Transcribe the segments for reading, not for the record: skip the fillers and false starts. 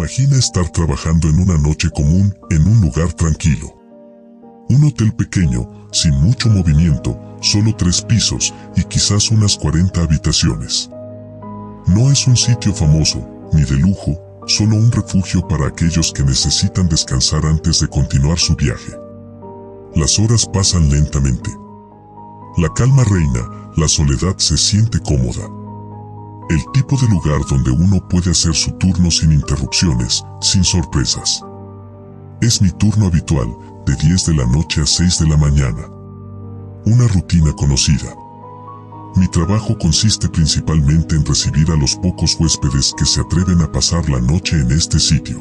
Imagina estar trabajando en una noche común en un lugar tranquilo. Un hotel pequeño, sin mucho movimiento, solo 3 pisos y quizás unas 40 habitaciones. No es un sitio famoso, ni de lujo, solo un refugio para aquellos que necesitan descansar antes de continuar su viaje. Las horas pasan lentamente. La calma reina, la soledad se siente cómoda. El tipo de lugar donde uno puede hacer su turno sin interrupciones, sin sorpresas. Es mi turno habitual, de 10 de la noche a 6 de la mañana. Una rutina conocida. Mi trabajo consiste principalmente en recibir a los pocos huéspedes que se atreven a pasar la noche en este sitio.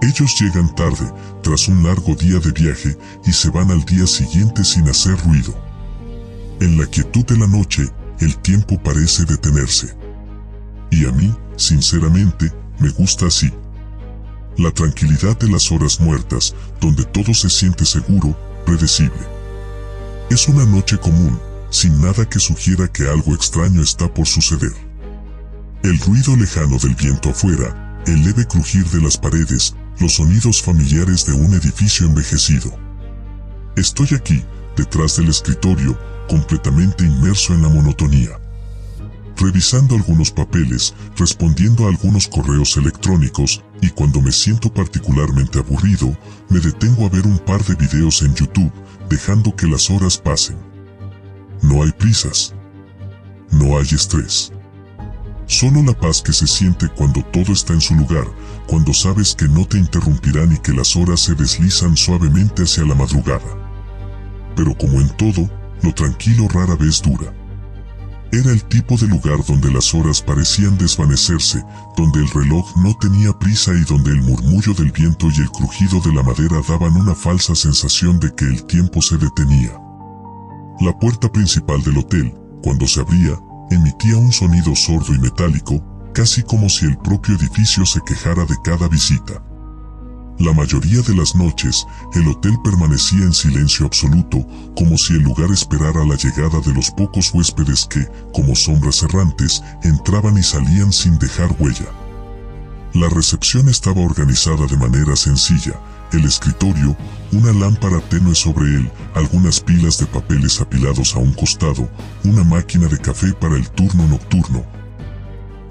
Ellos llegan tarde, tras un largo día de viaje, y se van al día siguiente sin hacer ruido. En la quietud de la noche, el tiempo parece detenerse. Y a mí, sinceramente, me gusta así. La tranquilidad de las horas muertas, donde todo se siente seguro, predecible. Es una noche común, sin nada que sugiera que algo extraño está por suceder. El ruido lejano del viento afuera, el leve crujir de las paredes, los sonidos familiares de un edificio envejecido. Estoy aquí, detrás del escritorio, completamente inmerso en la monotonía. Revisando algunos papeles, respondiendo a algunos correos electrónicos, y cuando me siento particularmente aburrido, me detengo a ver un par de videos en YouTube, dejando que las horas pasen. No hay prisas. No hay estrés. Solo la paz que se siente cuando todo está en su lugar, cuando sabes que no te interrumpirán y que las horas se deslizan suavemente hacia la madrugada. Pero como en todo, lo tranquilo rara vez dura. Era el tipo de lugar donde las horas parecían desvanecerse, donde el reloj no tenía prisa y donde el murmullo del viento y el crujido de la madera daban una falsa sensación de que el tiempo se detenía. La puerta principal del hotel, cuando se abría, emitía un sonido sordo y metálico, casi como si el propio edificio se quejara de cada visita. La mayoría de las noches, el hotel permanecía en silencio absoluto, como si el lugar esperara la llegada de los pocos huéspedes que, como sombras errantes, entraban y salían sin dejar huella. La recepción estaba organizada de manera sencilla, el escritorio, una lámpara tenue sobre él, algunas pilas de papeles apilados a un costado, una máquina de café para el turno nocturno,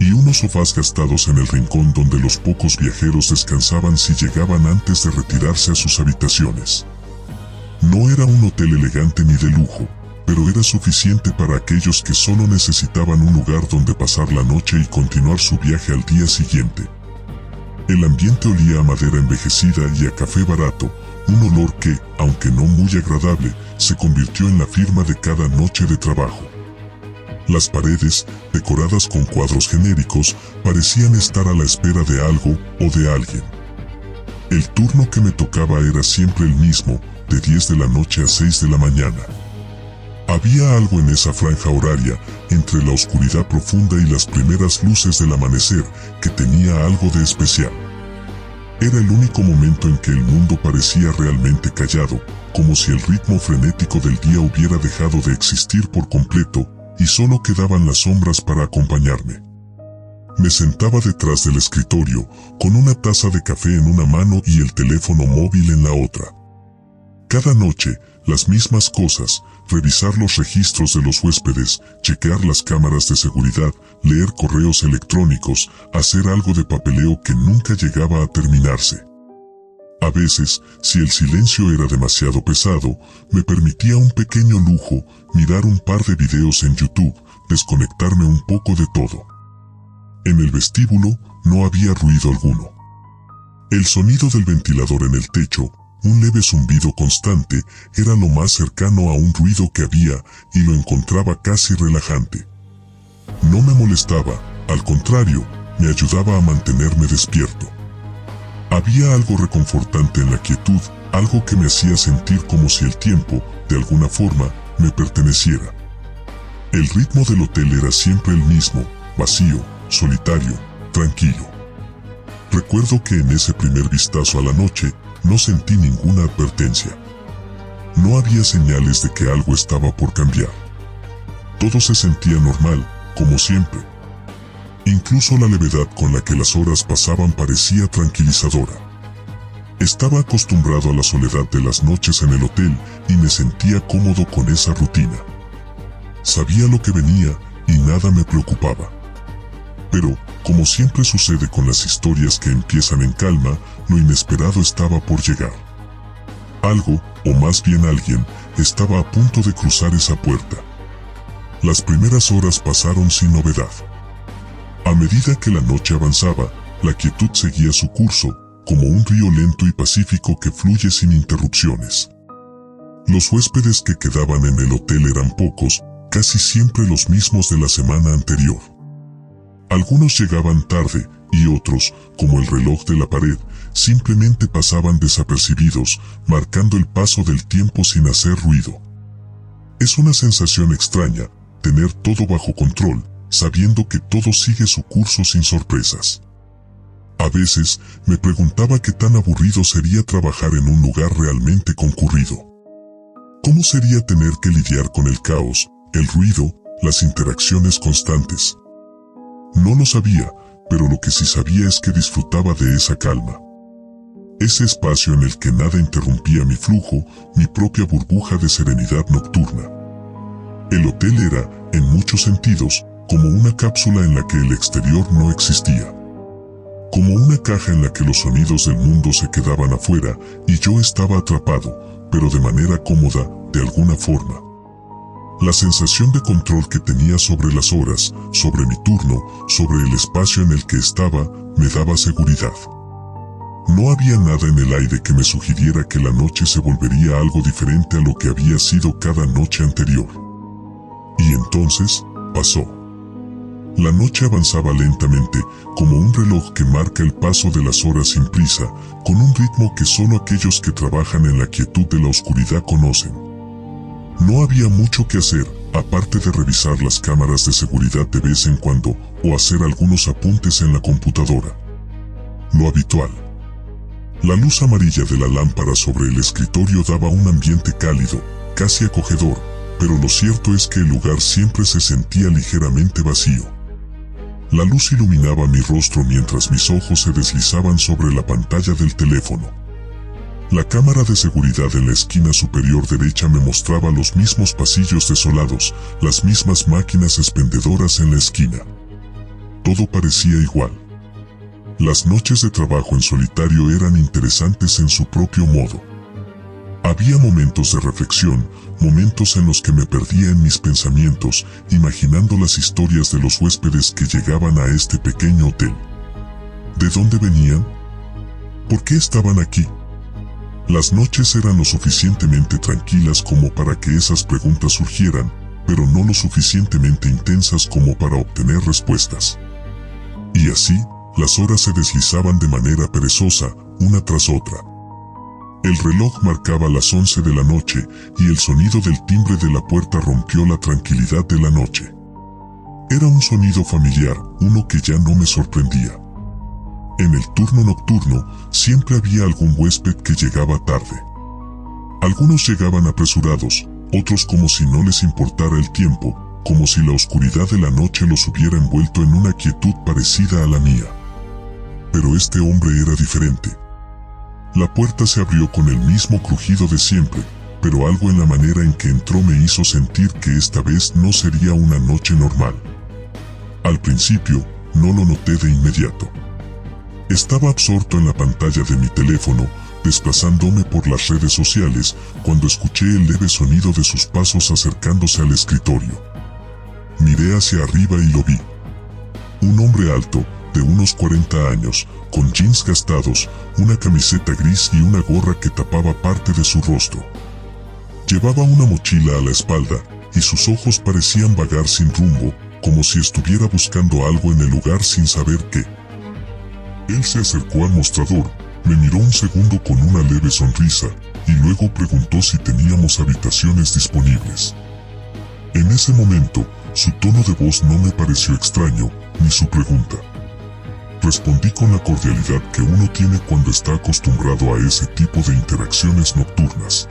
y unos sofás gastados en el rincón donde los pocos viajeros descansaban si llegaban antes de retirarse a sus habitaciones. No era un hotel elegante ni de lujo, pero era suficiente para aquellos que solo necesitaban un lugar donde pasar la noche y continuar su viaje al día siguiente. El ambiente olía a madera envejecida y a café barato, un olor que, aunque no muy agradable, se convirtió en la firma de cada noche de trabajo. Las paredes, decoradas con cuadros genéricos, parecían estar a la espera de algo o de alguien. El turno que me tocaba era siempre el mismo, de 10 de la noche a 6 de la mañana. Había algo en esa franja horaria, entre la oscuridad profunda y las primeras luces del amanecer, que tenía algo de especial. Era el único momento en que el mundo parecía realmente callado, como si el ritmo frenético del día hubiera dejado de existir por completo, y solo quedaban las sombras para acompañarme. Me sentaba detrás del escritorio, con una taza de café en una mano y el teléfono móvil en la otra. Cada noche, las mismas cosas: revisar los registros de los huéspedes, chequear las cámaras de seguridad, leer correos electrónicos, hacer algo de papeleo que nunca llegaba a terminarse. A veces, si el silencio era demasiado pesado, me permitía un pequeño lujo, mirar un par de videos en YouTube, desconectarme un poco de todo. En el vestíbulo, no había ruido alguno. El sonido del ventilador en el techo, un leve zumbido constante, era lo más cercano a un ruido que había, y lo encontraba casi relajante. No me molestaba, al contrario, me ayudaba a mantenerme despierto. Había algo reconfortante en la quietud, algo que me hacía sentir como si el tiempo, de alguna forma, me perteneciera. El ritmo del hotel era siempre el mismo, vacío, solitario, tranquilo. Recuerdo que en ese primer vistazo a la noche, no sentí ninguna advertencia. No había señales de que algo estaba por cambiar. Todo se sentía normal, como siempre. Incluso la levedad con la que las horas pasaban parecía tranquilizadora. Estaba acostumbrado a la soledad de las noches en el hotel y me sentía cómodo con esa rutina. Sabía lo que venía y nada me preocupaba. Pero, como siempre sucede con las historias que empiezan en calma, lo inesperado estaba por llegar. Algo, o más bien alguien, estaba a punto de cruzar esa puerta. Las primeras horas pasaron sin novedad. A medida que la noche avanzaba, la quietud seguía su curso, como un río lento y pacífico que fluye sin interrupciones. Los huéspedes que quedaban en el hotel eran pocos, casi siempre los mismos de la semana anterior. Algunos llegaban tarde, y otros, como el reloj de la pared, simplemente pasaban desapercibidos, marcando el paso del tiempo sin hacer ruido. Es una sensación extraña, tener todo bajo control, sabiendo que todo sigue su curso sin sorpresas. A veces, me preguntaba qué tan aburrido sería trabajar en un lugar realmente concurrido. ¿Cómo sería tener que lidiar con el caos, el ruido, las interacciones constantes? No lo sabía, pero lo que sí sabía es que disfrutaba de esa calma. Ese espacio en el que nada interrumpía mi flujo, mi propia burbuja de serenidad nocturna. El hotel era, en muchos sentidos, como una cápsula en la que el exterior no existía. Como una caja en la que los sonidos del mundo se quedaban afuera y yo estaba atrapado, pero de manera cómoda, de alguna forma. La sensación de control que tenía sobre las horas, sobre mi turno, sobre el espacio en el que estaba, me daba seguridad. No había nada en el aire que me sugiriera que la noche se volvería algo diferente a lo que había sido cada noche anterior. Y entonces, pasó. La noche avanzaba lentamente, como un reloj que marca el paso de las horas sin prisa, con un ritmo que solo aquellos que trabajan en la quietud de la oscuridad conocen. No había mucho que hacer, aparte de revisar las cámaras de seguridad de vez en cuando, o hacer algunos apuntes en la computadora. Lo habitual. La luz amarilla de la lámpara sobre el escritorio daba un ambiente cálido, casi acogedor, pero lo cierto es que el lugar siempre se sentía ligeramente vacío. La luz iluminaba mi rostro mientras mis ojos se deslizaban sobre la pantalla del teléfono. La cámara de seguridad en la esquina superior derecha me mostraba los mismos pasillos desolados, las mismas máquinas expendedoras en la esquina. Todo parecía igual. Las noches de trabajo en solitario eran interesantes en su propio modo. Había momentos de reflexión, momentos en los que me perdía en mis pensamientos, imaginando las historias de los huéspedes que llegaban a este pequeño hotel. ¿De dónde venían? ¿Por qué estaban aquí? Las noches eran lo suficientemente tranquilas como para que esas preguntas surgieran, pero no lo suficientemente intensas como para obtener respuestas. Y así, las horas se deslizaban de manera perezosa, una tras otra. El reloj marcaba las 11 de la noche, y el sonido del timbre de la puerta rompió la tranquilidad de la noche. Era un sonido familiar, uno que ya no me sorprendía. En el turno nocturno, siempre había algún huésped que llegaba tarde. Algunos llegaban apresurados, otros como si no les importara el tiempo, como si la oscuridad de la noche los hubiera envuelto en una quietud parecida a la mía. Pero este hombre era diferente. La puerta se abrió con el mismo crujido de siempre, pero algo en la manera en que entró me hizo sentir que esta vez no sería una noche normal. Al principio, no lo noté de inmediato. Estaba absorto en la pantalla de mi teléfono, desplazándome por las redes sociales, cuando escuché el leve sonido de sus pasos acercándose al escritorio. Miré hacia arriba y lo vi. Un hombre alto, de unos 40 años, con jeans gastados, una camiseta gris y una gorra que tapaba parte de su rostro. Llevaba una mochila a la espalda, y sus ojos parecían vagar sin rumbo, como si estuviera buscando algo en el lugar sin saber qué. Él se acercó al mostrador, me miró un segundo con una leve sonrisa, y luego preguntó si teníamos habitaciones disponibles. En ese momento, su tono de voz no me pareció extraño, ni su pregunta. Respondí con la cordialidad que uno tiene cuando está acostumbrado a ese tipo de interacciones nocturnas.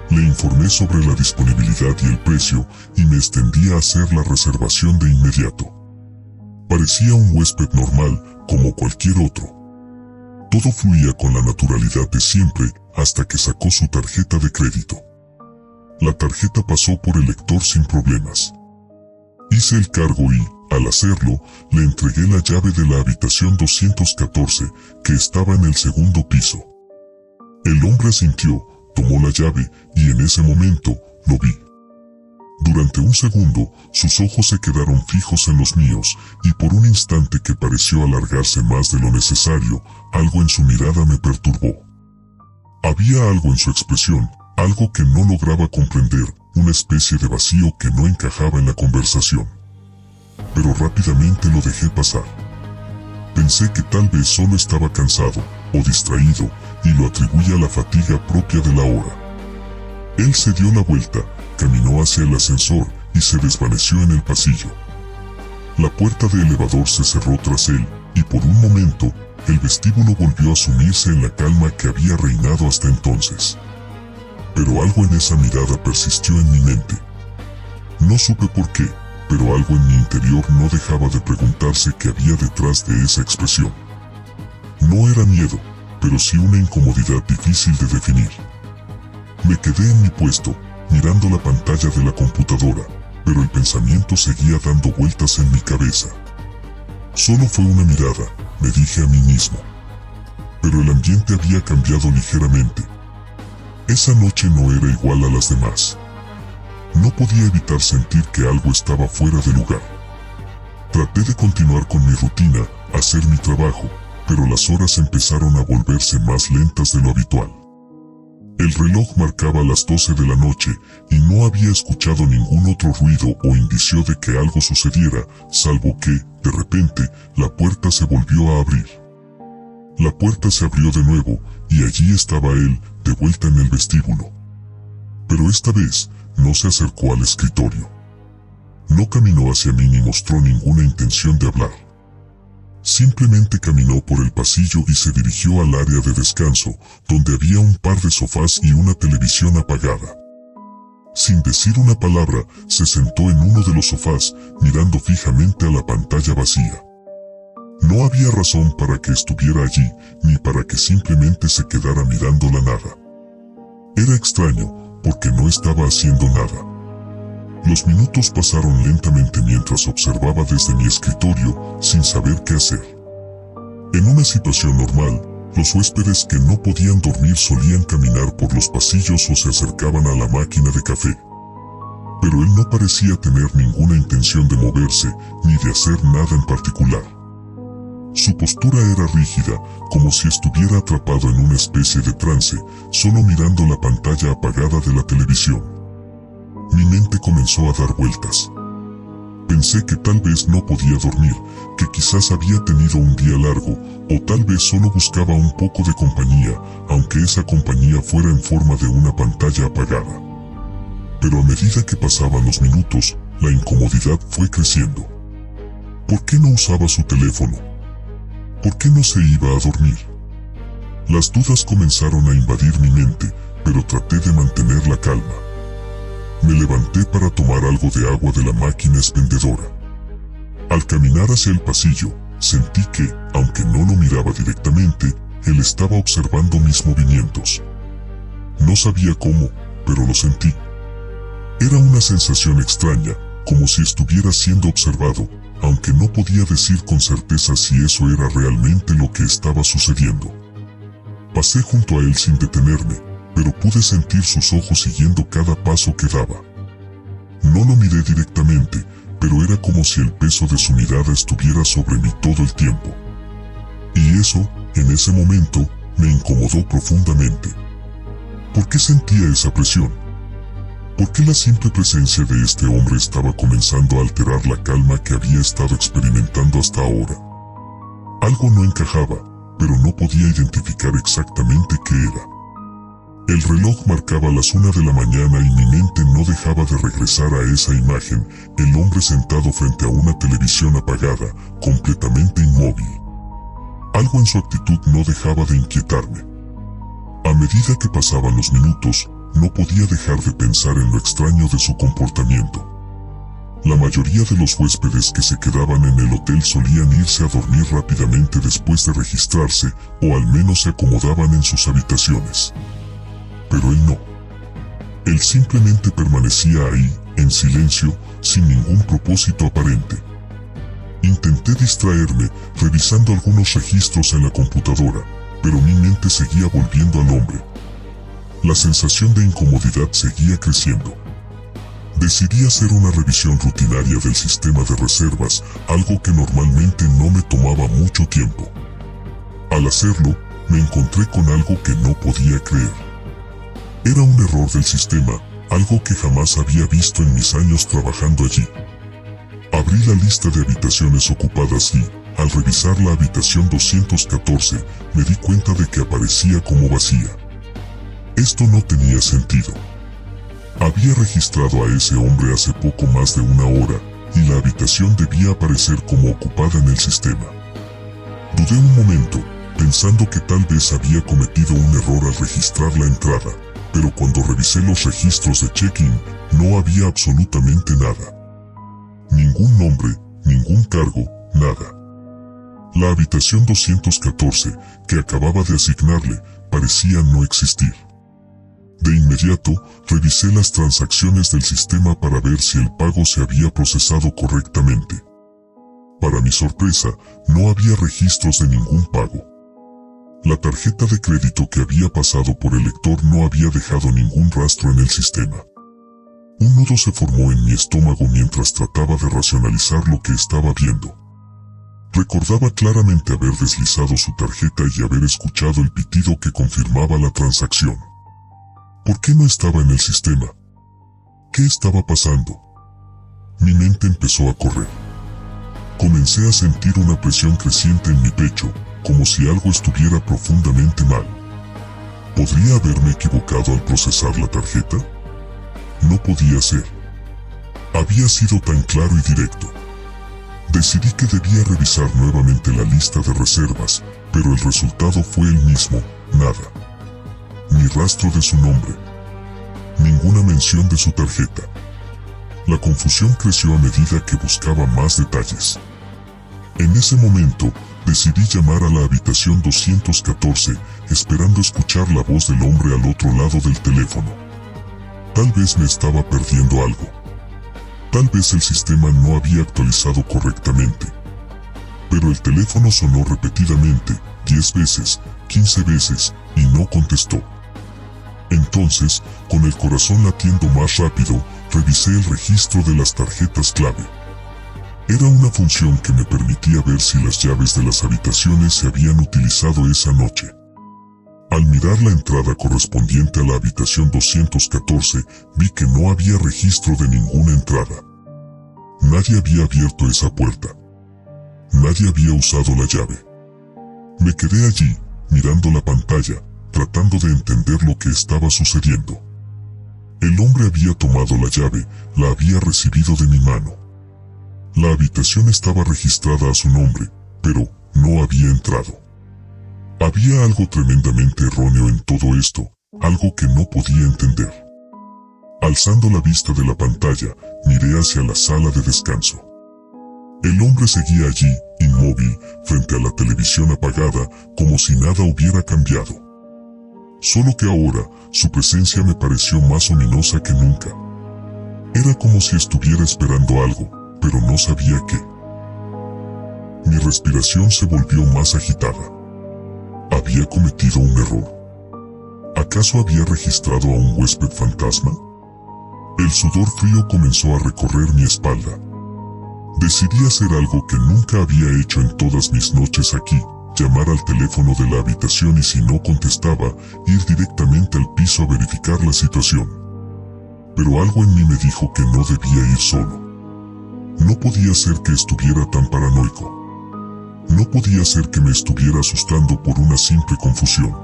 Le informé sobre la disponibilidad y el precio, y me extendí a hacer la reservación de inmediato. Parecía un huésped normal, como cualquier otro. Todo fluía con la naturalidad de siempre, hasta que sacó su tarjeta de crédito. La tarjeta pasó por el lector sin problemas. Hice el cargo y, al hacerlo, le entregué la llave de la habitación 214, que estaba en el segundo piso. El hombre asintió, tomó la llave, y en ese momento, lo vi. Durante un segundo, sus ojos se quedaron fijos en los míos, y por un instante que pareció alargarse más de lo necesario, algo en su mirada me perturbó. Había algo en su expresión, algo que no lograba comprender, una especie de vacío que no encajaba en la conversación. Pero rápidamente lo dejé pasar. Pensé que tal vez solo estaba cansado, o distraído, y lo atribuía a la fatiga propia de la hora. Él se dio la vuelta, caminó hacia el ascensor y se desvaneció en el pasillo. La puerta de elevador se cerró tras él, y por un momento, el vestíbulo volvió a sumirse en la calma que había reinado hasta entonces. Pero algo en esa mirada persistió en mi mente. No supe por qué, pero algo en mi interior no dejaba de preguntarse qué había detrás de esa expresión. No era miedo, pero sí una incomodidad difícil de definir. Me quedé en mi puesto, mirando la pantalla de la computadora, pero el pensamiento seguía dando vueltas en mi cabeza. Solo fue una mirada, me dije a mí mismo. Pero el ambiente había cambiado ligeramente. Esa noche no era igual a las demás. No podía evitar sentir que algo estaba fuera de lugar. Traté de continuar con mi rutina, hacer mi trabajo, pero las horas empezaron a volverse más lentas de lo habitual. El reloj marcaba las 12 de la noche y no había escuchado ningún otro ruido o indicio de que algo sucediera, salvo que, de repente, la puerta se volvió a abrir. La puerta se abrió de nuevo y allí estaba él, de vuelta en el vestíbulo. Pero esta vez, no se acercó al escritorio. No caminó hacia mí ni mostró ninguna intención de hablar. Simplemente caminó por el pasillo y se dirigió al área de descanso, donde había un par de sofás y una televisión apagada. Sin decir una palabra, se sentó en uno de los sofás, mirando fijamente a la pantalla vacía. No había razón para que estuviera allí, ni para que simplemente se quedara mirando la nada. Era extraño, porque no estaba haciendo nada. Los minutos pasaron lentamente mientras observaba desde mi escritorio, sin saber qué hacer. En una situación normal, los huéspedes que no podían dormir solían caminar por los pasillos o se acercaban a la máquina de café. Pero él no parecía tener ninguna intención de moverse, ni de hacer nada en particular. Su postura era rígida, como si estuviera atrapado en una especie de trance, solo mirando la pantalla apagada de la televisión. Mi mente comenzó a dar vueltas. Pensé que tal vez no podía dormir, que quizás había tenido un día largo, o tal vez solo buscaba un poco de compañía, aunque esa compañía fuera en forma de una pantalla apagada. Pero a medida que pasaban los minutos, la incomodidad fue creciendo. ¿Por qué no usaba su teléfono? ¿Por qué no se iba a dormir? Las dudas comenzaron a invadir mi mente, pero traté de mantener la calma. Me levanté para tomar algo de agua de la máquina expendedora. Al caminar hacia el pasillo, sentí que, aunque no lo miraba directamente, él estaba observando mis movimientos. No sabía cómo, pero lo sentí. Era una sensación extraña, como si estuviera siendo observado, aunque no podía decir con certeza si eso era realmente lo que estaba sucediendo. Pasé junto a él sin detenerme, pero pude sentir sus ojos siguiendo cada paso que daba. No lo miré directamente, pero era como si el peso de su mirada estuviera sobre mí todo el tiempo. Y eso, en ese momento, me incomodó profundamente. ¿Por qué sentía esa presión? ¿Por qué la simple presencia de este hombre estaba comenzando a alterar la calma que había estado experimentando hasta ahora? Algo no encajaba, pero no podía identificar exactamente qué era. El reloj marcaba las 1 de la mañana y mi mente no dejaba de regresar a esa imagen, el hombre sentado frente a una televisión apagada, completamente inmóvil. Algo en su actitud no dejaba de inquietarme. A medida que pasaban los minutos, no podía dejar de pensar en lo extraño de su comportamiento. La mayoría de los huéspedes que se quedaban en el hotel solían irse a dormir rápidamente después de registrarse, o al menos se acomodaban en sus habitaciones. Pero él no. Él simplemente permanecía ahí, en silencio, sin ningún propósito aparente. Intenté distraerme, revisando algunos registros en la computadora, pero mi mente seguía volviendo al hombre. La sensación de incomodidad seguía creciendo. Decidí hacer una revisión rutinaria del sistema de reservas, algo que normalmente no me tomaba mucho tiempo. Al hacerlo, me encontré con algo que no podía creer. Era un error del sistema, algo que jamás había visto en mis años trabajando allí. Abrí la lista de habitaciones ocupadas y, al revisar la habitación 214, me di cuenta de que aparecía como vacía. Esto no tenía sentido. Había registrado a ese hombre hace poco más de una hora, y la habitación debía aparecer como ocupada en el sistema. Dudé un momento, pensando que tal vez había cometido un error al registrar la entrada, pero cuando revisé los registros de check-in, no había absolutamente nada. Ningún nombre, ningún cargo, nada. La habitación 214, que acababa de asignarle, parecía no existir. De inmediato, revisé las transacciones del sistema para ver si el pago se había procesado correctamente. Para mi sorpresa, no había registros de ningún pago. La tarjeta de crédito que había pasado por el lector no había dejado ningún rastro en el sistema. Un nudo se formó en mi estómago mientras trataba de racionalizar lo que estaba viendo. Recordaba claramente haber deslizado su tarjeta y haber escuchado el pitido que confirmaba la transacción. ¿Por qué no estaba en el sistema? ¿Qué estaba pasando? Mi mente empezó a correr. Comencé a sentir una presión creciente en mi pecho, como si algo estuviera profundamente mal. ¿Podría haberme equivocado al procesar la tarjeta? No podía ser. Había sido tan claro y directo. Decidí que debía revisar nuevamente la lista de reservas, pero el resultado fue el mismo, nada. Ni rastro de su nombre. Ninguna mención de su tarjeta. La confusión creció a medida que buscaba más detalles. En ese momento, decidí llamar a la habitación 214, esperando escuchar la voz del hombre al otro lado del teléfono. Tal vez me estaba perdiendo algo. Tal vez el sistema no había actualizado correctamente. Pero el teléfono sonó repetidamente, 10 veces, 15 veces, y no contestó. Entonces, con el corazón latiendo más rápido, revisé el registro de las tarjetas clave. Era una función que me permitía ver si las llaves de las habitaciones se habían utilizado esa noche. Al mirar la entrada correspondiente a la habitación 214, vi que no había registro de ninguna entrada. Nadie había abierto esa puerta. Nadie había usado la llave. Me quedé allí, mirando la pantalla, tratando de entender lo que estaba sucediendo. El hombre había tomado la llave, la había recibido de mi mano. La habitación estaba registrada a su nombre, pero no había entrado. Había algo tremendamente erróneo en todo esto, algo que no podía entender. Alzando la vista de la pantalla, miré hacia la sala de descanso. El hombre seguía allí, inmóvil, frente a la televisión apagada, como si nada hubiera cambiado. Solo que ahora, su presencia me pareció más ominosa que nunca. Era como si estuviera esperando algo, pero no sabía qué. Mi respiración se volvió más agitada. ¿Había cometido un error? ¿Acaso había registrado a un huésped fantasma? El sudor frío comenzó a recorrer mi espalda. Decidí hacer algo que nunca había hecho en todas mis noches aquí, llamar al teléfono de la habitación y si no contestaba, ir directamente al piso a verificar la situación. Pero algo en mí me dijo que no debía ir solo. No podía ser que estuviera tan paranoico. No podía ser que me estuviera asustando por una simple confusión.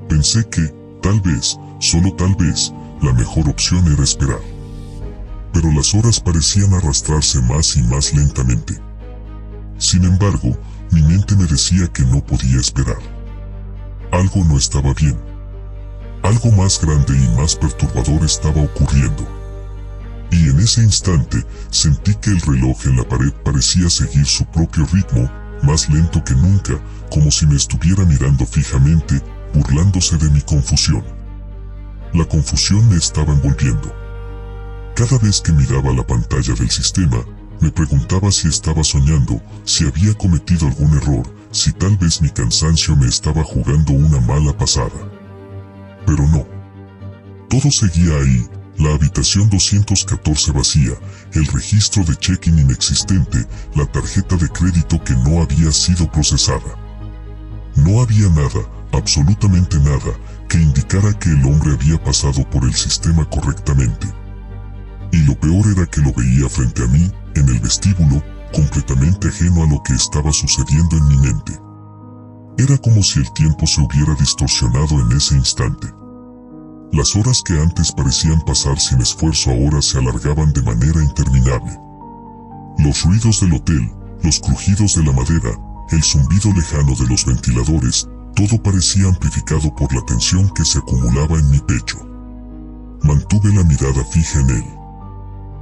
Pensé que, tal vez, solo tal vez, la mejor opción era esperar. Pero las horas parecían arrastrarse más y más lentamente. Sin embargo, mi mente me decía que no podía esperar. Algo no estaba bien. Algo más grande y más perturbador estaba ocurriendo. Y en ese instante, sentí que el reloj en la pared parecía seguir su propio ritmo, más lento que nunca, como si me estuviera mirando fijamente, burlándose de mi confusión. La confusión me estaba envolviendo. Cada vez que miraba la pantalla del sistema, me preguntaba si estaba soñando, si había cometido algún error, si tal vez mi cansancio me estaba jugando una mala pasada. Pero no. Todo seguía ahí, la habitación 214 vacía, el registro de check-in inexistente, la tarjeta de crédito que no había sido procesada. No había nada, absolutamente nada, que indicara que el hombre había pasado por el sistema correctamente. Y lo peor era que lo veía frente a mí, en el vestíbulo, completamente ajeno a lo que estaba sucediendo en mi mente. Era como si el tiempo se hubiera distorsionado en ese instante. Las horas que antes parecían pasar sin esfuerzo ahora se alargaban de manera interminable. Los ruidos del hotel, los crujidos de la madera, el zumbido lejano de los ventiladores, todo parecía amplificado por la tensión que se acumulaba en mi pecho. Mantuve la mirada fija en él.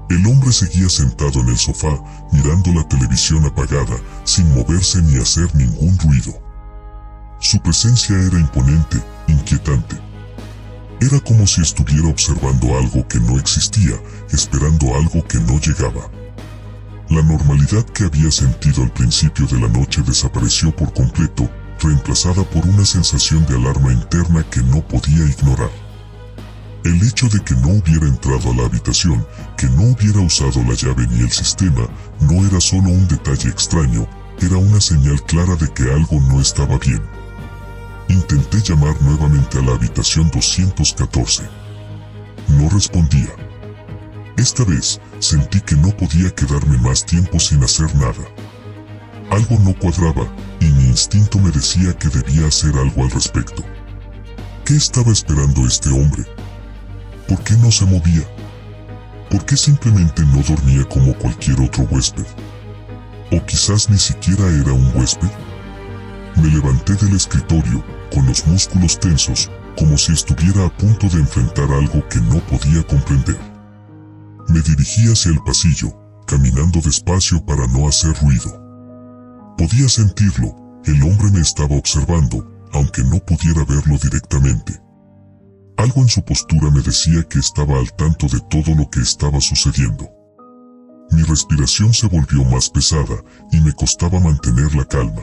El hombre seguía sentado en el sofá, mirando la televisión apagada, sin moverse ni hacer ningún ruido. Su presencia era imponente, inquietante. Era como si estuviera observando algo que no existía, esperando algo que no llegaba. La normalidad que había sentido al principio de la noche desapareció por completo, reemplazada por una sensación de alarma interna que no podía ignorar. El hecho de que no hubiera entrado a la habitación, que no hubiera usado la llave ni el sistema, no era solo un detalle extraño, era una señal clara de que algo no estaba bien. Intenté llamar nuevamente a la habitación 214. No respondía. Esta vez, sentí que no podía quedarme más tiempo sin hacer nada. Algo no cuadraba, y mi instinto me decía que debía hacer algo al respecto. ¿Qué estaba esperando este hombre? ¿Por qué no se movía? ¿Por qué simplemente no dormía como cualquier otro huésped? ¿O quizás ni siquiera era un huésped? Me levanté del escritorio, con los músculos tensos, como si estuviera a punto de enfrentar algo que no podía comprender. Me dirigí hacia el pasillo, caminando despacio para no hacer ruido. Podía sentirlo, el hombre me estaba observando, aunque no pudiera verlo directamente. Algo en su postura me decía que estaba al tanto de todo lo que estaba sucediendo. Mi respiración se volvió más pesada y me costaba mantener la calma.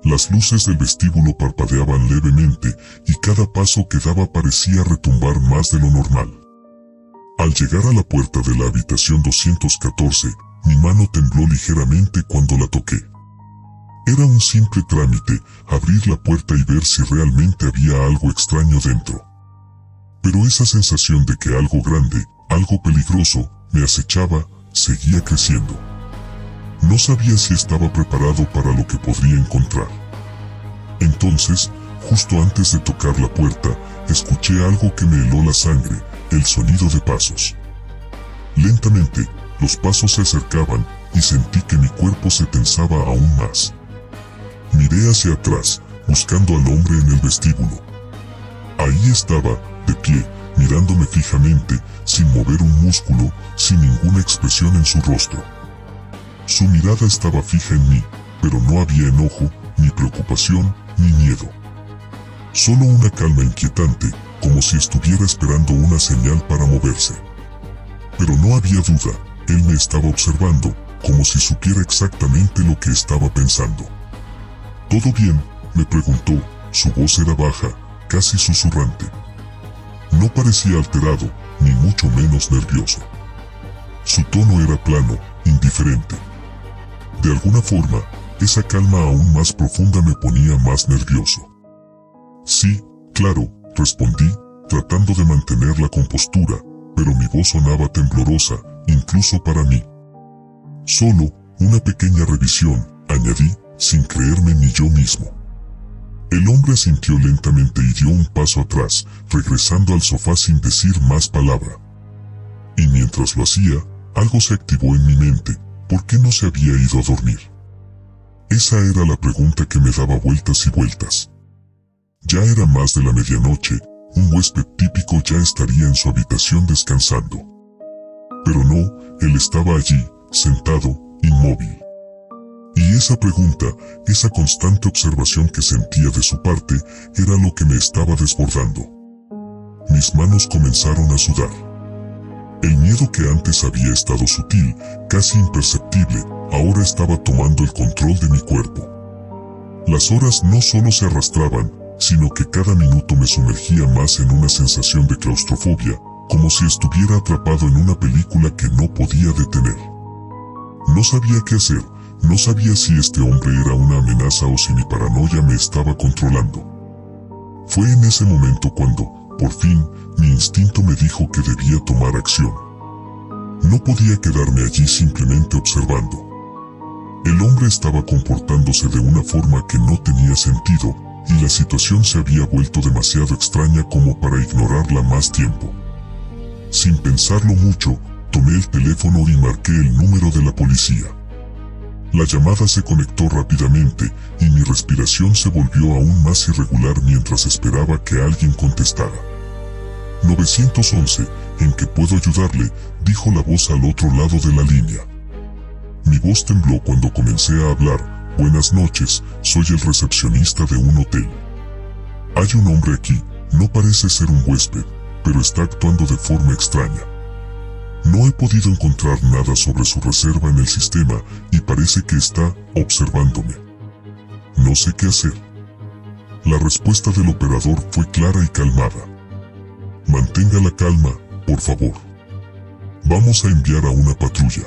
Las luces del vestíbulo parpadeaban levemente y cada paso que daba parecía retumbar más de lo normal. Al llegar a la puerta de la habitación 214, mi mano tembló ligeramente cuando la toqué. Era un simple trámite, abrir la puerta y ver si realmente había algo extraño dentro. Pero esa sensación de que algo grande, algo peligroso, me acechaba, seguía creciendo. No sabía si estaba preparado para lo que podría encontrar. Entonces, justo antes de tocar la puerta, escuché algo que me heló la sangre, el sonido de pasos. Lentamente, los pasos se acercaban y sentí que mi cuerpo se tensaba aún más. Miré hacia atrás, buscando al hombre en el vestíbulo. Ahí estaba, de pie, mirándome fijamente, sin mover un músculo, sin ninguna expresión en su rostro. Su mirada estaba fija en mí, pero no había enojo, ni preocupación, ni miedo. Solo una calma inquietante, como si estuviera esperando una señal para moverse. Pero no había duda, él me estaba observando, como si supiera exactamente lo que estaba pensando. ¿Todo bien?, me preguntó, su voz era baja, casi susurrante. No parecía alterado, ni mucho menos nervioso. Su tono era plano, indiferente. De alguna forma, esa calma aún más profunda me ponía más nervioso. Sí, claro, respondí, tratando de mantener la compostura, pero mi voz sonaba temblorosa, incluso para mí. Solo, una pequeña revisión, añadí, sin creerme ni yo mismo. El hombre asintió lentamente y dio un paso atrás, regresando al sofá sin decir más palabra. Y mientras lo hacía, algo se activó en mi mente. ¿Por qué no se había ido a dormir? Esa era la pregunta que me daba vueltas y vueltas. Ya era más de la medianoche, un huésped típico ya estaría en su habitación descansando. Pero no, él estaba allí, sentado, inmóvil. Y esa pregunta, esa constante observación que sentía de su parte, era lo que me estaba desbordando. Mis manos comenzaron a sudar. El miedo que antes había estado sutil, casi imperceptible, ahora estaba tomando el control de mi cuerpo. Las horas no solo se arrastraban, sino que cada minuto me sumergía más en una sensación de claustrofobia, como si estuviera atrapado en una película que no podía detener. No sabía qué hacer, no sabía si este hombre era una amenaza o si mi paranoia me estaba controlando. Fue en ese momento cuando, por fin, mi instinto me dijo que debía tomar acción. No podía quedarme allí simplemente observando. El hombre estaba comportándose de una forma que no tenía sentido, y la situación se había vuelto demasiado extraña como para ignorarla más tiempo. Sin pensarlo mucho, tomé el teléfono y marqué el número de la policía. La llamada se conectó rápidamente y mi respiración se volvió aún más irregular mientras esperaba que alguien contestara. 911, ¿en qué puedo ayudarle?, dijo la voz al otro lado de la línea. Mi voz tembló cuando comencé a hablar. Buenas noches, soy el recepcionista de un hotel. Hay un hombre aquí, no parece ser un huésped, pero está actuando de forma extraña. No he podido encontrar nada sobre su reserva en el sistema y parece que está observándome. No sé qué hacer. La respuesta del operador fue clara y calmada. Mantenga la calma, por favor. Vamos a enviar a una patrulla.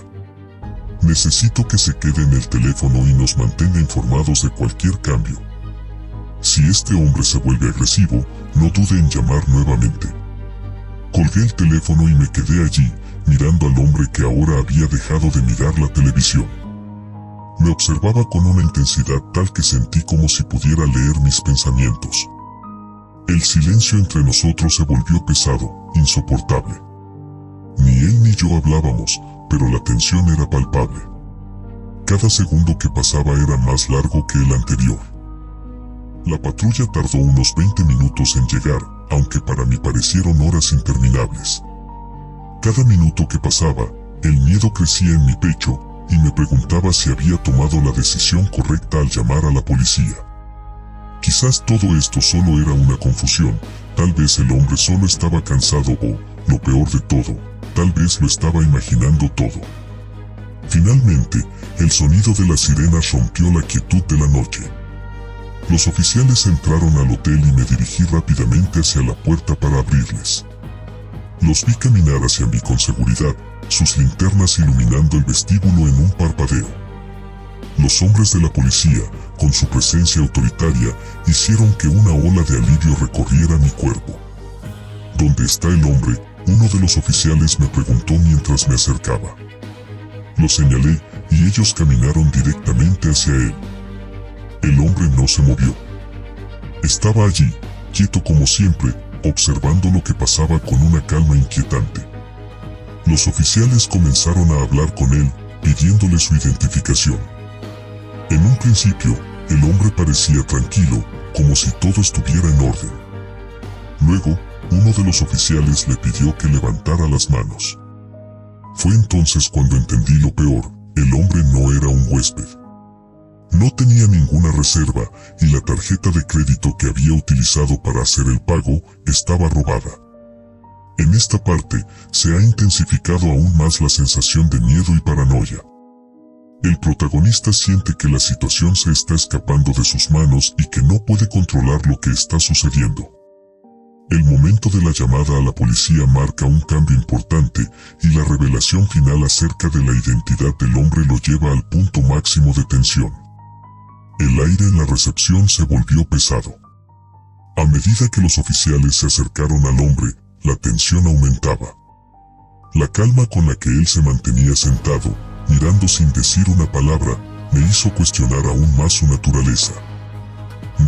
Necesito que se quede en el teléfono y nos mantenga informados de cualquier cambio. Si este hombre se vuelve agresivo, no dude en llamar nuevamente. Colgué el teléfono y me quedé allí, mirando al hombre que ahora había dejado de mirar la televisión. Me observaba con una intensidad tal que sentí como si pudiera leer mis pensamientos. El silencio entre nosotros se volvió pesado, insoportable. Ni él ni yo hablábamos, pero la tensión era palpable. Cada segundo que pasaba era más largo que el anterior. La patrulla tardó unos 20 minutos en llegar, aunque para mí parecieron horas interminables. Cada minuto que pasaba, el miedo crecía en mi pecho, y me preguntaba si había tomado la decisión correcta al llamar a la policía. Quizás todo esto solo era una confusión, tal vez el hombre solo estaba cansado o, lo peor de todo, tal vez lo estaba imaginando todo. Finalmente, el sonido de las sirenas rompió la quietud de la noche. Los oficiales entraron al hotel y me dirigí rápidamente hacia la puerta para abrirles. Los vi caminar hacia mí con seguridad, sus linternas iluminando el vestíbulo en un parpadeo. Los hombres de la policía, con su presencia autoritaria, hicieron que una ola de alivio recorriera mi cuerpo. ¿Dónde está el hombre?, uno de los oficiales me preguntó mientras me acercaba. Lo señalé, y ellos caminaron directamente hacia él. El hombre no se movió. Estaba allí, quieto como siempre, observando lo que pasaba con una calma inquietante. Los oficiales comenzaron a hablar con él, pidiéndole su identificación. En un principio, el hombre parecía tranquilo, como si todo estuviera en orden. Luego, uno de los oficiales le pidió que levantara las manos. Fue entonces cuando entendí lo peor: el hombre no era un huésped. No tenía ninguna reserva, y la tarjeta de crédito que había utilizado para hacer el pago estaba robada. En esta parte, se ha intensificado aún más la sensación de miedo y paranoia. El protagonista siente que la situación se está escapando de sus manos y que no puede controlar lo que está sucediendo. El momento de la llamada a la policía marca un cambio importante, y la revelación final acerca de la identidad del hombre lo lleva al punto máximo de tensión. El aire en la recepción se volvió pesado. A medida que los oficiales se acercaron al hombre, la tensión aumentaba. La calma con la que él se mantenía sentado, mirando sin decir una palabra, me hizo cuestionar aún más su naturaleza.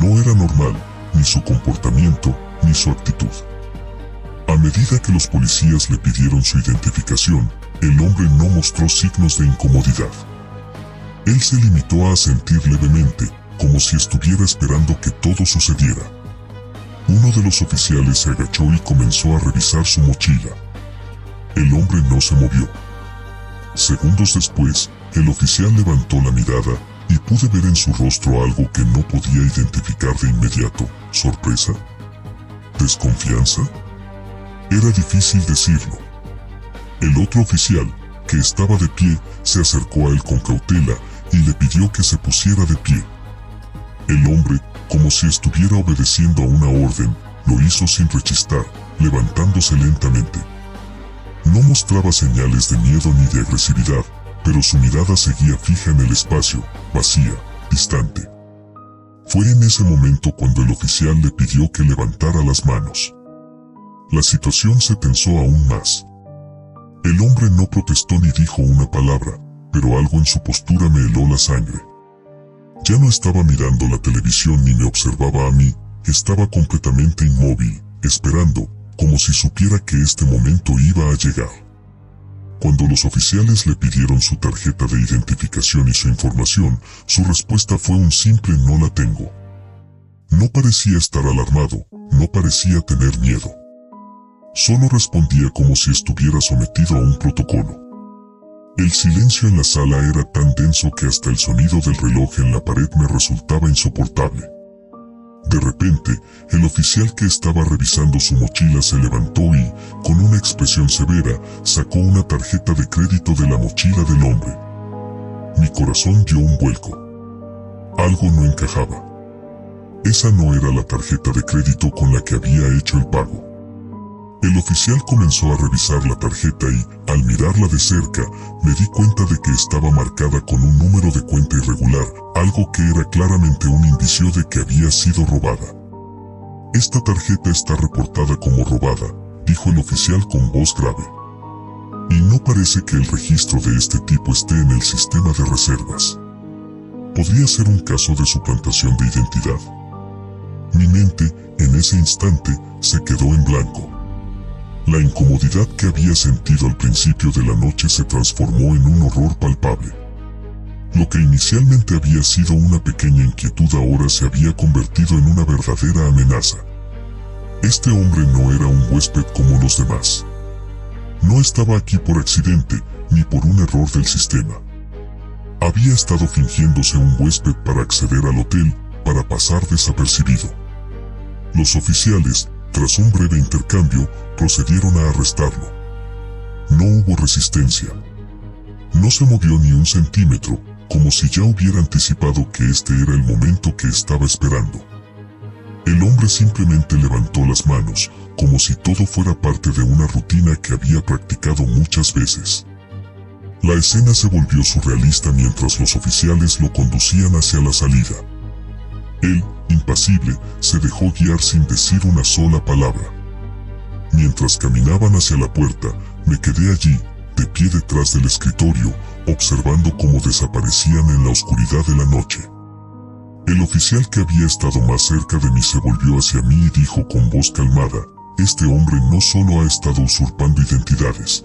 No era normal, ni su comportamiento, ni su actitud. A medida que los policías le pidieron su identificación, el hombre no mostró signos de incomodidad. Él se limitó a asentir levemente, como si estuviera esperando que todo sucediera. Uno de los oficiales se agachó y comenzó a revisar su mochila. El hombre no se movió. Segundos después, el oficial levantó la mirada y pude ver en su rostro algo que no podía identificar de inmediato. ¿Sorpresa? ¿Desconfianza? Era difícil decirlo. El otro oficial, que estaba de pie, se acercó a él con cautela y le pidió que se pusiera de pie. El hombre, como si estuviera obedeciendo a una orden, lo hizo sin rechistar, levantándose lentamente. No mostraba señales de miedo ni de agresividad, pero su mirada seguía fija en el espacio, vacía, distante. Fue en ese momento cuando el oficial le pidió que levantara las manos. La situación se tensó aún más. El hombre no protestó ni dijo una palabra, pero algo en su postura me heló la sangre. Ya no estaba mirando la televisión ni me observaba a mí, estaba completamente inmóvil, esperando, como si supiera que este momento iba a llegar. Cuando los oficiales le pidieron su tarjeta de identificación y su información, su respuesta fue un simple "no la tengo". No parecía estar alarmado, no parecía tener miedo. Solo respondía como si estuviera sometido a un protocolo. El silencio en la sala era tan denso que hasta el sonido del reloj en la pared me resultaba insoportable. De repente, el oficial que estaba revisando su mochila se levantó y, con una expresión severa, sacó una tarjeta de crédito de la mochila del hombre. Mi corazón dio un vuelco. Algo no encajaba. Esa no era la tarjeta de crédito con la que había hecho el pago. El oficial comenzó a revisar la tarjeta y, al mirarla de cerca, me di cuenta de que estaba marcada con un número de cuenta irregular, algo que era claramente un indicio de que había sido robada. Esta tarjeta está reportada como robada, dijo el oficial con voz grave. Y no parece que el registro de este tipo esté en el sistema de reservas. Podría ser un caso de suplantación de identidad. Mi mente, en ese instante, se quedó en blanco. La incomodidad que había sentido al principio de la noche se transformó en un horror palpable. Lo que inicialmente había sido una pequeña inquietud ahora se había convertido en una verdadera amenaza. Este hombre no era un huésped como los demás. No estaba aquí por accidente, ni por un error del sistema. Había estado fingiéndose un huésped para acceder al hotel, para pasar desapercibido. Los oficiales, tras un breve intercambio, procedieron a arrestarlo. No hubo resistencia. No se movió ni un centímetro, como si ya hubiera anticipado que este era el momento que estaba esperando. El hombre simplemente levantó las manos, como si todo fuera parte de una rutina que había practicado muchas veces. La escena se volvió surrealista mientras los oficiales lo conducían hacia la salida. Él, impasible, se dejó guiar sin decir una sola palabra. Mientras caminaban hacia la puerta, me quedé allí, de pie detrás del escritorio, observando cómo desaparecían en la oscuridad de la noche. El oficial que había estado más cerca de mí se volvió hacia mí y dijo con voz calmada: "Este hombre no solo ha estado usurpando identidades,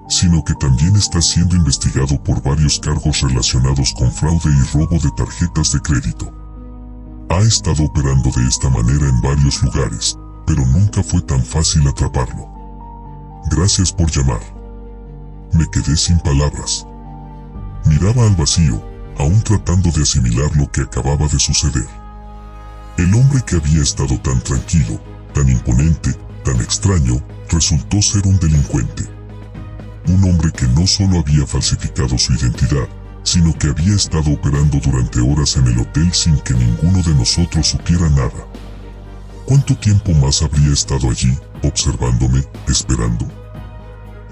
sino que también está siendo investigado por varios cargos relacionados con fraude y robo de tarjetas de crédito. Ha estado operando de esta manera en varios lugares, pero nunca fue tan fácil atraparlo. Gracias por llamar". Me quedé sin palabras. Miraba al vacío, aún tratando de asimilar lo que acababa de suceder. El hombre que había estado tan tranquilo, tan imponente, tan extraño, resultó ser un delincuente. Un hombre que no solo había falsificado su identidad, sino que había estado operando durante horas en el hotel sin que ninguno de nosotros supiera nada. ¿Cuánto tiempo más habría estado allí, observándome, esperando?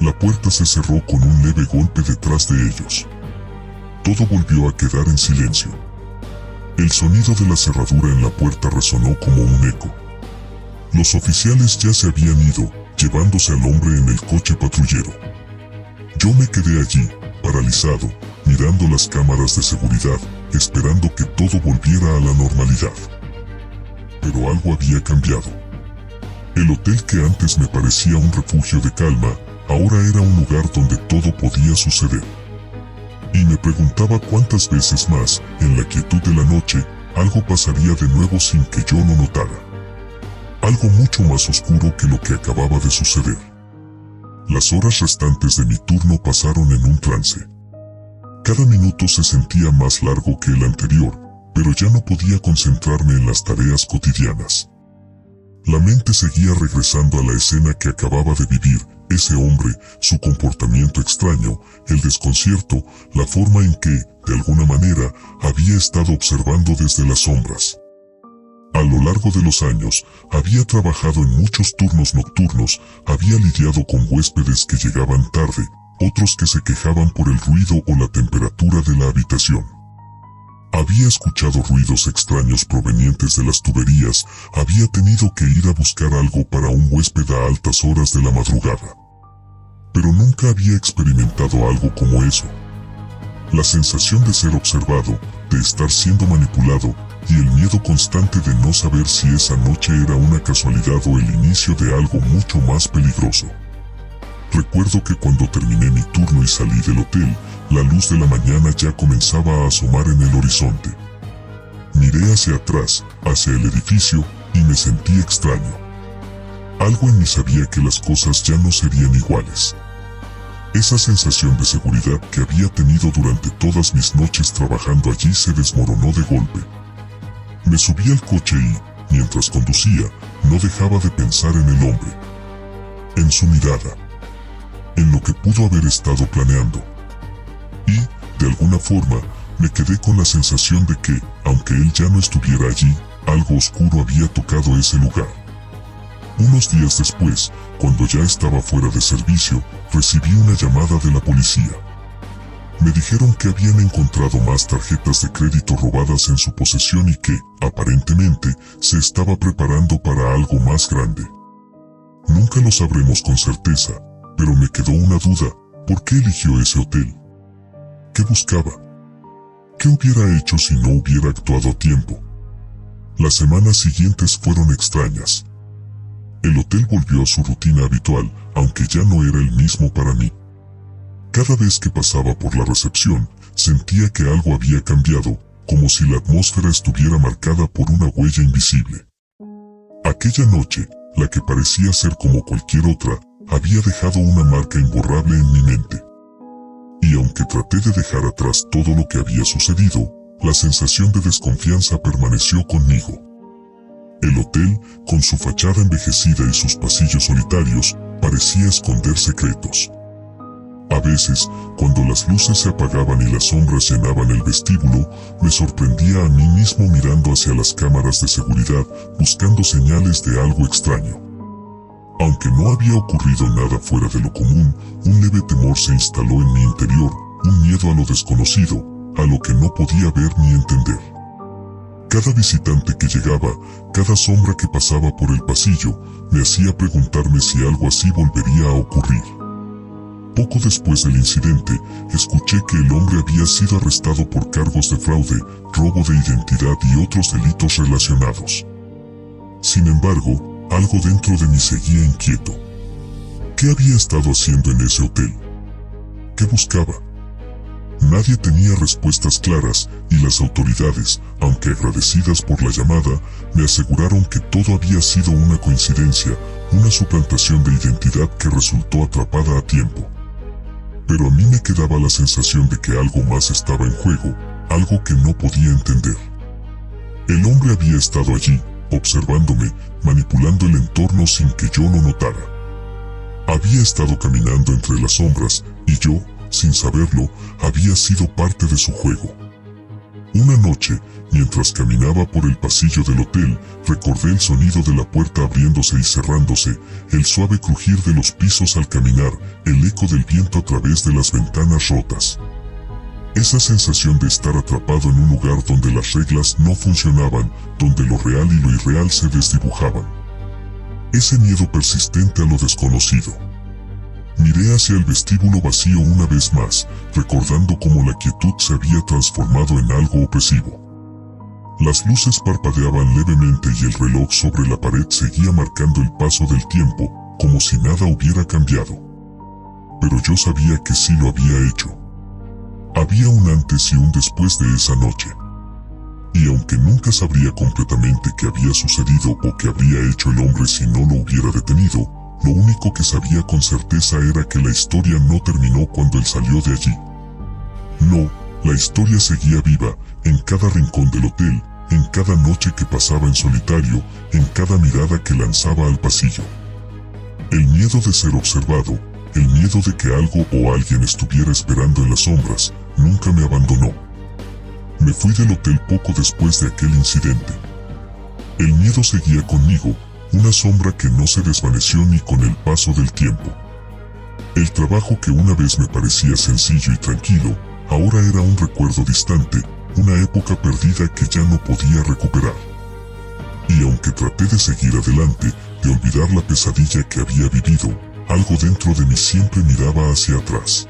La puerta se cerró con un leve golpe detrás de ellos. Todo volvió a quedar en silencio. El sonido de la cerradura en la puerta resonó como un eco. Los oficiales ya se habían ido, llevándose al hombre en el coche patrullero. Yo me quedé allí, paralizado, mirando las cámaras de seguridad, esperando que todo volviera a la normalidad. Pero algo había cambiado. El hotel que antes me parecía un refugio de calma, ahora era un lugar donde todo podía suceder. Y me preguntaba cuántas veces más, en la quietud de la noche, algo pasaría de nuevo sin que yo lo notara. Algo mucho más oscuro que lo que acababa de suceder. Las horas restantes de mi turno pasaron en un trance. Cada minuto se sentía más largo que el anterior, pero ya no podía concentrarme en las tareas cotidianas. La mente seguía regresando a la escena que acababa de vivir, ese hombre, su comportamiento extraño, el desconcierto, la forma en que, de alguna manera, había estado observando desde las sombras. A lo largo de los años, había trabajado en muchos turnos nocturnos, había lidiado con huéspedes que llegaban tarde, otros que se quejaban por el ruido o la temperatura de la habitación. Había escuchado ruidos extraños provenientes de las tuberías, había tenido que ir a buscar algo para un huésped a altas horas de la madrugada. Pero nunca había experimentado algo como eso. La sensación de ser observado, de estar siendo manipulado, y el miedo constante de no saber si esa noche era una casualidad o el inicio de algo mucho más peligroso. Recuerdo que cuando terminé mi turno y salí del hotel, la luz de la mañana ya comenzaba a asomar en el horizonte. Miré hacia atrás, hacia el edificio, y me sentí extraño. Algo en mí sabía que las cosas ya no serían iguales. Esa sensación de seguridad que había tenido durante todas mis noches trabajando allí se desmoronó de golpe. Me subí al coche y, mientras conducía, no dejaba de pensar en el hombre. En su mirada. En lo que pudo haber estado planeando. Y, de alguna forma, me quedé con la sensación de que, aunque él ya no estuviera allí, algo oscuro había tocado ese lugar. Unos días después, cuando ya estaba fuera de servicio, recibí una llamada de la policía. Me dijeron que habían encontrado más tarjetas de crédito robadas en su posesión y que, aparentemente, se estaba preparando para algo más grande. Nunca lo sabremos con certeza, pero me quedó una duda: ¿por qué eligió ese hotel? ¿Qué buscaba? ¿Qué hubiera hecho si no hubiera actuado a tiempo? Las semanas siguientes fueron extrañas. El hotel volvió a su rutina habitual, aunque ya no era el mismo para mí. Cada vez que pasaba por la recepción, sentía que algo había cambiado, como si la atmósfera estuviera marcada por una huella invisible. Aquella noche, la que parecía ser como cualquier otra, había dejado una marca imborrable en mi mente. Y aunque traté de dejar atrás todo lo que había sucedido, la sensación de desconfianza permaneció conmigo. El hotel, con su fachada envejecida y sus pasillos solitarios, parecía esconder secretos. A veces, cuando las luces se apagaban y las sombras llenaban el vestíbulo, me sorprendía a mí mismo mirando hacia las cámaras de seguridad, buscando señales de algo extraño. Aunque no había ocurrido nada fuera de lo común, un leve temor se instaló en mi interior, un miedo a lo desconocido, a lo que no podía ver ni entender. Cada visitante que llegaba, cada sombra que pasaba por el pasillo, me hacía preguntarme si algo así volvería a ocurrir. Poco después del incidente, escuché que el hombre había sido arrestado por cargos de fraude, robo de identidad y otros delitos relacionados. Sin embargo, algo dentro de mí seguía inquieto. ¿Qué había estado haciendo en ese hotel? ¿Qué buscaba? Nadie tenía respuestas claras, y las autoridades, aunque agradecidas por la llamada, me aseguraron que todo había sido una coincidencia, una suplantación de identidad que resultó atrapada a tiempo. Pero a mí me quedaba la sensación de que algo más estaba en juego, algo que no podía entender. El hombre había estado allí, observándome, manipulando el entorno sin que yo lo notara. Había estado caminando entre las sombras, y yo, sin saberlo, había sido parte de su juego. Una noche, mientras caminaba por el pasillo del hotel, recordé el sonido de la puerta abriéndose y cerrándose, el suave crujir de los pisos al caminar, el eco del viento a través de las ventanas rotas. Esa sensación de estar atrapado en un lugar donde las reglas no funcionaban, donde lo real y lo irreal se desdibujaban. Ese miedo persistente a lo desconocido. Miré hacia el vestíbulo vacío una vez más, recordando cómo la quietud se había transformado en algo opresivo. Las luces parpadeaban levemente y el reloj sobre la pared seguía marcando el paso del tiempo, como si nada hubiera cambiado. Pero yo sabía que sí lo había hecho. Había un antes y un después de esa noche. Y aunque nunca sabría completamente qué había sucedido o qué habría hecho el hombre si no lo hubiera detenido, Lo único que sabía con certeza era que la historia no terminó cuando él salió de allí. No, la historia seguía viva, en cada rincón del hotel, en cada noche que pasaba en solitario, en cada mirada que lanzaba al pasillo. El miedo de ser observado, el miedo de que algo o alguien estuviera esperando en las sombras, nunca me abandonó. Me fui del hotel poco después de aquel incidente. El miedo seguía conmigo, una sombra que no se desvaneció ni con el paso del tiempo. El trabajo que una vez me parecía sencillo y tranquilo, ahora era un recuerdo distante, una época perdida que ya no podía recuperar. Y aunque traté de seguir adelante, de olvidar la pesadilla que había vivido, algo dentro de mí siempre miraba hacia atrás.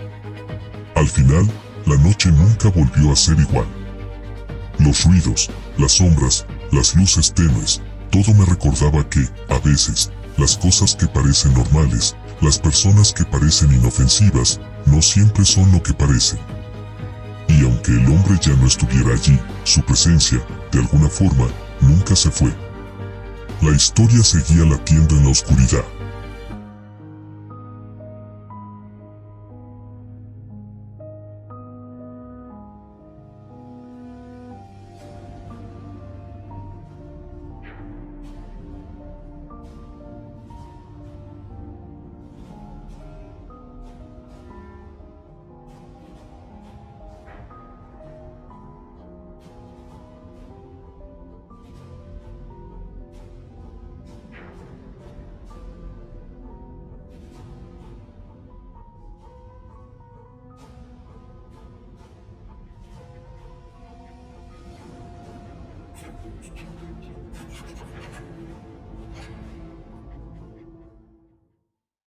Al final, la noche nunca volvió a ser igual. Los ruidos, las sombras, las luces tenues, todo me recordaba que, a veces, las cosas que parecen normales, las personas que parecen inofensivas, no siempre son lo que parecen. Y aunque el hombre ya no estuviera allí, su presencia, de alguna forma, nunca se fue. La historia seguía latiendo en la oscuridad.